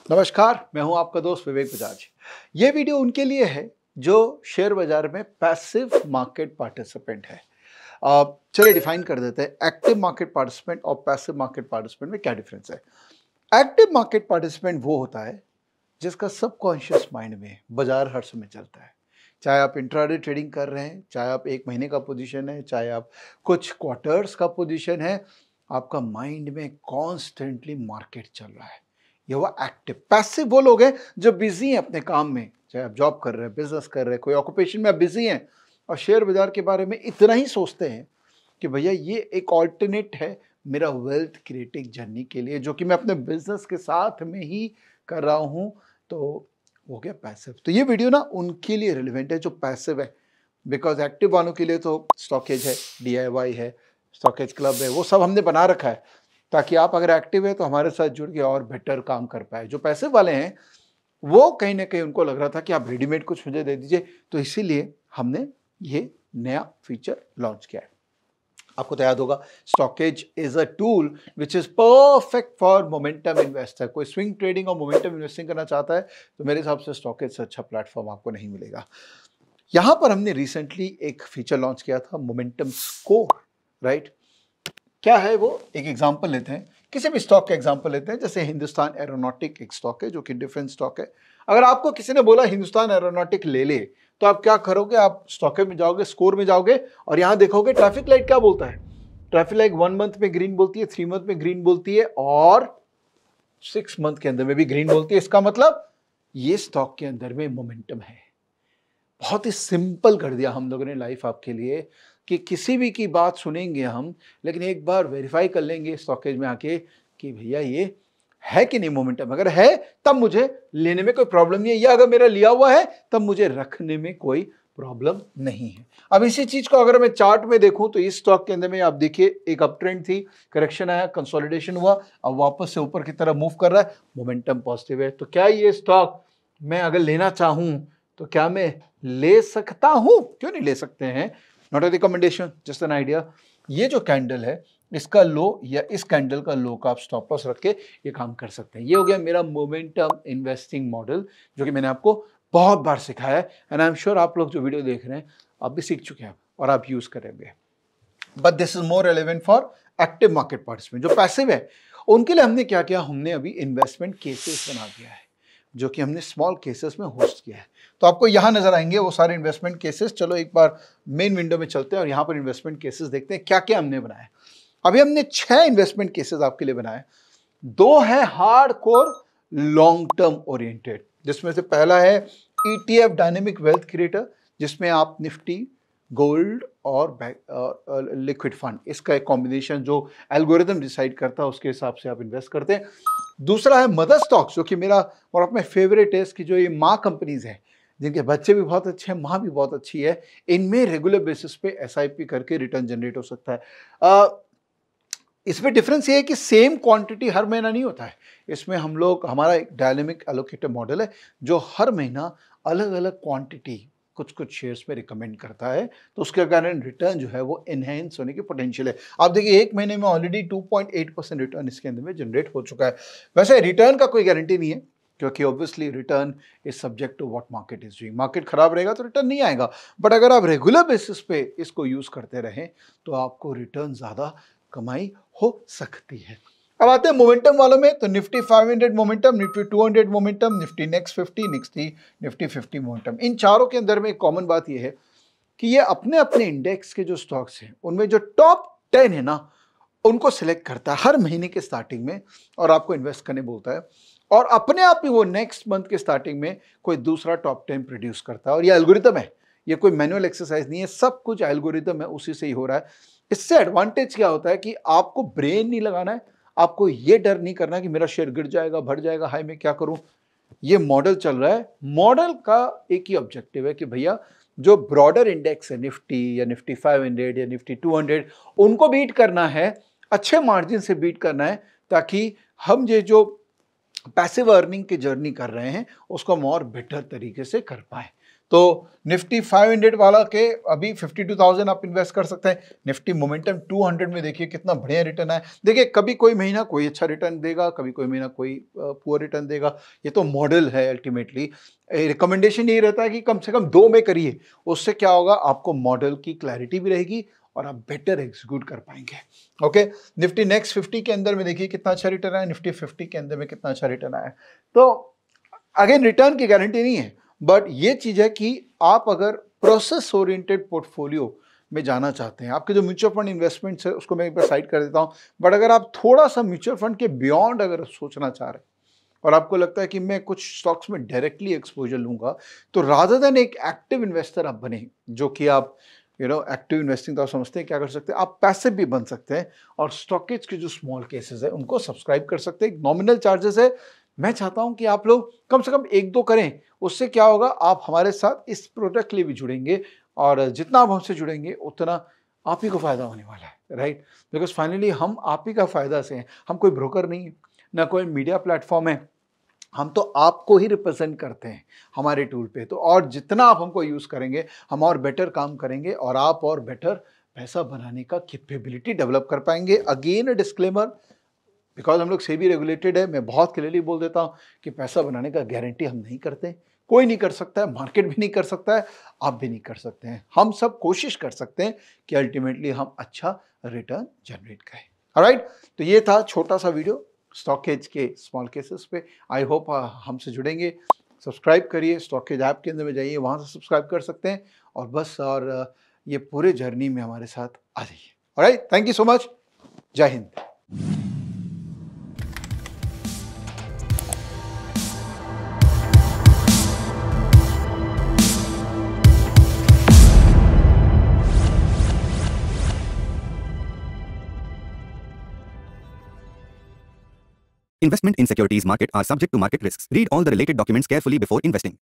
नमस्कार, मैं हूं आपका दोस्त विवेक बजाज। ये वीडियो उनके लिए है जो शेयर बाजार में पैसिव मार्केट पार्टिसिपेंट है। चलिए डिफाइन कर देते हैं एक्टिव मार्केट पार्टिसिपेंट और पैसिव मार्केट पार्टिसिपेंट में क्या डिफरेंस है। एक्टिव मार्केट पार्टिसिपेंट वो होता है जिसका सबकॉन्शियस माइंड में बाजार हर समय चलता है। चाहे आप इंट्राडे ट्रेडिंग कर रहे हैं, चाहे आप 1 महीने का पोजीशन है, चाहे आप कुछ क्वार्टर्स का पोजीशन है, आपका माइंड में कॉन्स्टेंटली मार्केट चल रहा है। ये वो एक्टिव। पैसिव वो लोग हैं जो बिजी हैं अपने काम में, चाहे आप जॉब कर रहे हैं, बिजनेस कर रहे हैं, कोई ऑक्यूपेशन में आप बिजी हैं और शेयर बाजार के बारे में इतना ही सोचते हैं कि भैया ये एक ऑल्टरनेट है मेरा वेल्थ क्रिएटिंग जर्नी के लिए, जो कि मैं अपने बिजनेस के साथ में ही कर रहा हूं। तो हो गया पैसिव। तो ये वीडियो ना उनके लिए रिलेवेंट है जो पैसिव है, बिकॉज एक्टिव वालों के लिए तो स्टॉकेज है, DIY है, स्टॉकेज क्लब है, वो सब हमने बना रखा है ताकि आप अगर एक्टिव है तो हमारे साथ जुड़ के और बेटर काम कर पाए। जो पैसिव वाले हैं वो कहीं ना कहीं उनको लग रहा था कि आप रेडीमेड कुछ मुझे दे दीजिए, तो इसीलिए हमने ये नया फीचर लॉन्च किया है। आपको तो याद होगा, stockage is a tool which is perfect for momentum investor. कोई स्विंग ट्रेडिंग और मोमेंटम इन्वेस्टिंग करना चाहता है तो मेरे हिसाब से स्टॉकेज से अच्छा प्लेटफॉर्म आपको नहीं मिलेगा। यहां पर हमने रिसेंटली एक फीचर लॉन्च किया था, मोमेंटम स्कोर। राइट, क्या है वो? एक एग्जांपल लेते हैं, किसी भी स्टॉक का एग्जांपल लेते हैं। जैसे हिंदुस्तान एरोनॉटिक एक स्टॉक है जो कि डिफरेंट स्टॉक है। अगर आपको किसी ने बोला हिंदुस्तान एरोनॉटिक ले ले, तो आप क्या करोगे? आप स्टॉक में जाओगे, स्कोर में जाओगे और यहां देखोगे ट्रैफिक लाइट क्या बोलता है। ट्रैफिक लाइट 1 मंथ में ग्रीन बोलती है, 3 मंथ में ग्रीन बोलती है और 6 मंथ के अंदर में भी ग्रीन बोलती है। इसका मतलब ये स्टॉक के अंदर में मोमेंटम है। बहुत ही सिंपल कर दिया हम लोगों ने लाइफ आपके लिए कि किसी भी की बात सुनेंगे हम, लेकिन एक बार वेरीफाई कर लेंगे स्टॉकेज में आके कि भैया ये है कि नहीं मोमेंटम। अगर है तब मुझे लेने में कोई प्रॉब्लम नहीं है, या अगर मेरा लिया हुआ है तब मुझे रखने में कोई प्रॉब्लम नहीं है। अब इसी चीज को अगर मैं चार्ट में देखूं तो इस स्टॉक के अंदर में आप देखिए एक अप ट्रेंड थी, करेक्शन आया, कंसोलिडेशन हुआ, अब वापस से ऊपर की तरफ मूव कर रहा है, मोमेंटम पॉजिटिव है। तो क्या ये स्टॉक मैं अगर लेना चाहूं तो क्या मैं ले सकता हूं? क्यों नहीं ले सकते हैं? Not a recommendation, just an idea. ये जो कैंडल है इसका लो या इस कैंडल का लो का आप स्टॉप लॉस रख के ये काम कर सकते हैं। ये हो गया मेरा मोमेंटम इन्वेस्टिंग मॉडल, जो कि मैंने आपको बहुत बार सिखाया है एंड आई एम श्योर आप लोग जो वीडियो देख रहे हैं आप भी सीख चुके हैं और आप यूज करेंगे। But this is more relevant for active market participant. जो पैसिव है उनके लिए हमने क्या किया, हमने अभी इन्वेस्टमेंट केसेस बना दिया है, जो कि हमने स्मॉल केसेस में होस्ट किया है। तो आपको यहां नजर आएंगे वो सारे इन्वेस्टमेंट केसेस। चलो एक बार मेन विंडो में चलते हैं और यहां पर इन्वेस्टमेंट केसेस देखते हैं क्या क्या हमने बनाया। अभी हमने 6 इन्वेस्टमेंट केसेस आपके लिए बनाए। 2 है hard core long term oriented, जिसमें से पहला है ETF डायनेमिक वेल्थ क्रिएटर, जिसमें आप निफ्टी, गोल्ड और लिक्विड फंड, इसका एक कॉम्बिनेशन जो एल्गोरिथम डिसाइड करता है उसके हिसाब से आप इन्वेस्ट करते हैं। दूसरा है मदर स्टॉक्स, जो कि मेरा और अपने फेवरेट है, इसकी जो ये माँ कंपनीज हैं जिनके बच्चे भी बहुत अच्छे हैं, माँ भी बहुत अच्छी है, इनमें रेगुलर बेसिस पे SIP करके रिटर्न जनरेट हो सकता है। इसमें डिफरेंस ये है कि सेम क्वांटिटी हर महीना नहीं होता है। इसमें हम लोग, हमारा एक डायनेमिक एलोकेटर मॉडल है जो हर महीना अलग अलग क्वांटिटी कुछ कुछ शेयर्स में रिकमेंड करता है, तो उसके कारण रिटर्न जो है वो एनहेंस होने की पोटेंशियल है। आप देखिए 1 महीने में ऑलरेडी 2.8% रिटर्न इसके अंदर में जनरेट हो चुका है। वैसे रिटर्न का कोई गारंटी नहीं है, क्योंकि obviously return is subject to what market is doing. Market खराब रहेगा तो रिटर्न नहीं आएगा, बट अगर आप रेगुलर बेसिस पे इसको यूज करते रहें तो आपको रिटर्न ज्यादा कमाई हो सकती है। अब आते हैं मोमेंटम वालों में, तो Nifty 500 momentum, Nifty 200 momentum, Nifty next 50, Nifty 50 momentum. इन चारों के अंदर में एक कॉमन बात यह है कि ये अपने अपने इंडेक्स के जो स्टॉक्स हैं उनमें जो टॉप 10 है ना, उनको सिलेक्ट करता है हर महीने के स्टार्टिंग में और आपको इन्वेस्ट करने बोलता है, और अपने आप ही वो नेक्स्ट मंथ के स्टार्टिंग में कोई दूसरा टॉप 10 प्रोड्यूस करता है। और ये एल्गोरिथम है, ये कोई मैनुअल एक्सरसाइज नहीं है, सब कुछ एल्गोरिथम है, उसी से ही हो रहा है। इससे एडवांटेज क्या होता है कि आपको ब्रेन नहीं लगाना है, आपको ये डर नहीं करना कि मेरा शेयर गिर जाएगा, बढ़ जाएगा, हाय मैं क्या करूं। ये मॉडल चल रहा है, मॉडल का एक ही ऑब्जेक्टिव है कि भैया जो ब्रॉडर इंडेक्स है, निफ्टी या निफ्टी 500 या निफ्टी 200, उनको बीट करना है, अच्छे मार्जिन से बीट करना है, ताकि हम ये जो पैसिव अर्निंग की जर्नी कर रहे हैं उसको हम और बेटर तरीके से कर पाए। तो निफ्टी 500 वाला के अभी 52,000 आप इन्वेस्ट कर सकते हैं। निफ्टी मोमेंटम 200 में देखिए कितना बढ़िया रिटर्न है। देखिए कभी कोई महीना कोई अच्छा रिटर्न देगा, कभी कोई महीना कोई पुअर रिटर्न देगा। ये तो मॉडल है अल्टीमेटली। रिकमेंडेशन यही रहता है कि कम से कम 2 में करिए। उससे क्या होगा, आपको मॉडल की क्लैरिटी भी रहेगी और आप बेटर एग्जीक्यूट कर पाएंगे। ओके, निफ्टी नेक्स्ट 50 के अंदर में देखिए कितना अच्छा रिटर्न आया, निफ्टी 50 के अंदर में कितना अच्छा रिटर्न आया। तो अगेन रिटर्न की गारंटी नहीं है, बट ये चीज है कि आप अगर प्रोसेस ओरिएंटेड पोर्टफोलियो में जाना चाहते हैं, आपके जो म्यूचुअल फंड इन्वेस्टमेंट्स है उसको मैं एक बार साइड कर देता हूं, बट अगर आप थोड़ा सा म्यूचुअल फंड के बियॉन्ड अगर सोचना चाह रहे हैं और आपको लगता है कि मैं कुछ स्टॉक्स में डायरेक्टली एक्सपोजर लूंगा, तो रादर देन एक एक्टिव इन्वेस्टर आप बने, जो कि आप एक्टिव इन्वेस्टिंग तो आप समझते हैं क्या कर सकते हैं, आप पैसिव भी बन सकते हैं और स्टॉकेज के जो स्मॉल केसेस है उनको सब्सक्राइब कर सकते हैं। नॉमिनल चार्जेस है। मैं चाहता हूं कि आप लोग कम से कम 1-2 करें। उससे क्या होगा, आप हमारे साथ इस प्रोडक्ट के लिए भी जुड़ेंगे और जितना आप हमसे जुड़ेंगे उतना आप ही को फायदा होने वाला है, राइट? बिकॉज फाइनली हम आप ही का फायदा से हैं। हम कोई ब्रोकर नहीं है, ना कोई मीडिया प्लेटफॉर्म है, हम तो आपको ही रिप्रेजेंट करते हैं हमारे टूल पे। तो और जितना आप हमको यूज़ करेंगे, हम और बेटर काम करेंगे और आप और बेटर पैसा बनाने का कैपेबिलिटी डेवलप कर पाएंगे। अगेन डिस्क्लेमर, बिकॉज हम लोग सेबी रेगुलेटेड है, मैं बहुत क्लियरली बोल देता हूँ कि पैसा बनाने का गारंटी हम नहीं करते। कोई नहीं कर सकता है, मार्केट भी नहीं कर सकता है, आप भी नहीं कर सकते हैं। हम सब कोशिश कर सकते हैं कि अल्टीमेटली हम अच्छा रिटर्न जनरेट करें। ऑलराइट, तो ये था छोटा सा वीडियो स्टॉकेज के स्मॉल केसेस पे। आई होप हमसे जुड़ेंगे। सब्सक्राइब करिए, स्टॉकेज ऐप के अंदर में जाइए, वहाँ से सब्सक्राइब कर सकते हैं और बस और ये पूरे जर्नी में हमारे साथ आ जाइए। Alright, thank you so much. जय Hind. Investment in securities market are subject to market risks. Read all the related documents carefully before investing.